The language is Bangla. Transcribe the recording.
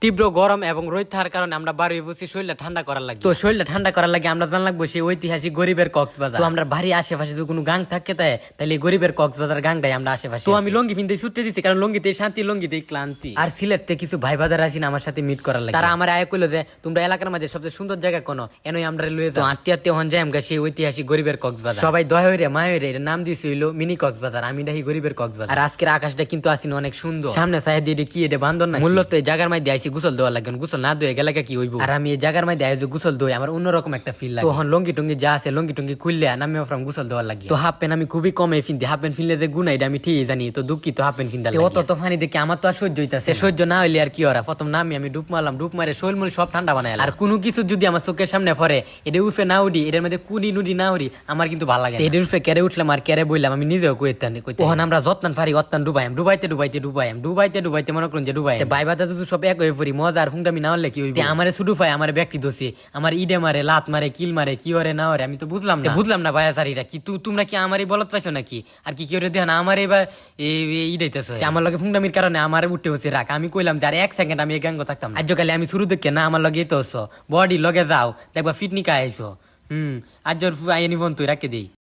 তীব্র গরম এবং রোদ থাকার কারণে আমরা বাড়ি বসে শরীরটা ঠান্ডা করার লাগে। তো শরীরটা ঠান্ডা করার লাগে আমরা জানা লাগবো সেই ঐতিহাসিক গরিবের কক্সবাজার। তো আমরা বাড়ি আশেপাশে যদি কোনো গাং থাকে তাহলে গরিবের কক্সবাজার গাংটাই আমরা আশেপাশে। তো আমি লঙ্গি পিনতে ছুটে দিচ্ছি, কারণ লঙ্গিতে শান্তি, লঙ্গিতে ক্লান্তি। আর সিলেট থেকে কিছু ভাই বাজার আছি না আমার সাথে মিট করার লাগে। তারা আমার আয় কইলো যে তোমরা এলাকার মাঝে সবচেয়ে সুন্দর জায়গা কোনো এনই আমরা লয়ে যাও। আত্মীয় আত্মীয় হন যাই আমরা সেই ঐতিহাসিক গরিবের কক্সবাজার। সবাই দয়া হইরে মায় হইরে এর নাম দিয়েছে হইলো মিনি কক্সবাজার। আমি ডাহি গরিবের কক্সবাজার। আর আজকের আকাশটা কিন্তু আসিন অনেক সুন্দর। সামনে সাইড দিয়ে কি এটা বান্ধন না মূলত এই জায়গার মধ্যে আইছি গোসল দেওয়া লাগে, গোসল না দিয়ে গেলে কি হইব। আর আমি এই জায়গার মধ্যে আইছি গোসল দই আমার অন্যরকম একটা ফিল লাগে। তখন লঙ্গি টঙ্গি যা আছে লঙ্গি টঙ্গি খুললে নামে ফ্রম গোসল দেওয়ার লাগে। তো হাফ প্যান্ট আমি খুবই কমে ফিনতে, হাফ প্যান্ট ফিনলে যে গুণ এটা আমি ঠিকই জানি। তো দুঃখিত হাফ প্যান্ট ফিনতে অত তো ফানি দেখে আমার তো আর সহ্য হইতাছে। সহ্য না হইলে আর কি ওরা প্রথম নামি আমি ডুব মারলাম, ডুব মারে শৈল মূল সব ঠান্ডা বানাই। আর কোনো কিছু যদি আমার চোখের সামনে পড়ে এটা উঠে না উঠি, এটার মধ্যে কুনি নুডি না উঠি আমার কিন্তু ভালো লাগে। এটা উঠে কেড়ে উঠলাম আর কেড়ে বললাম আমি নিজেও কইতাম। তখন আমরা যত্ন ফারি অত্যান ডুবাইম, ডুবাইতে ডুবাইতে ডুবাইম, ডুবাইতে ডুবাইতে মনে করুন যে ডুবাই ভাই বাদা যদি সব এক হয়ে পড়ি মজা আর ফুংটা আমি না হলে কি হইবে। আমার শুধু পাই আমার ব্যক্তি দোষী, আমার ইডে মারে লাত মারে কিল মারে কি ওরে না ওরে আমি তো বুঝলাম না ভাইয়া সারিরা কি তোমরা কি আমারই বলত পাইছো নাকি? আর কি কেউ দেখ না আমার এবার ইডাইতেছ আমার লগে ফুংডামির কারণে আমার উঠে হচ্ছে রাখ। আমি কইলাম যে আর 1 সেকেন্ড আমি গাঙ্গ থাকতাম। আজকালে আমি শুরু দেখে না আমার লগে তো বডি লগে যাও দেখবা ফিটনিকা আইসো। আজ আইনি ফোন তুই রাখে দিই।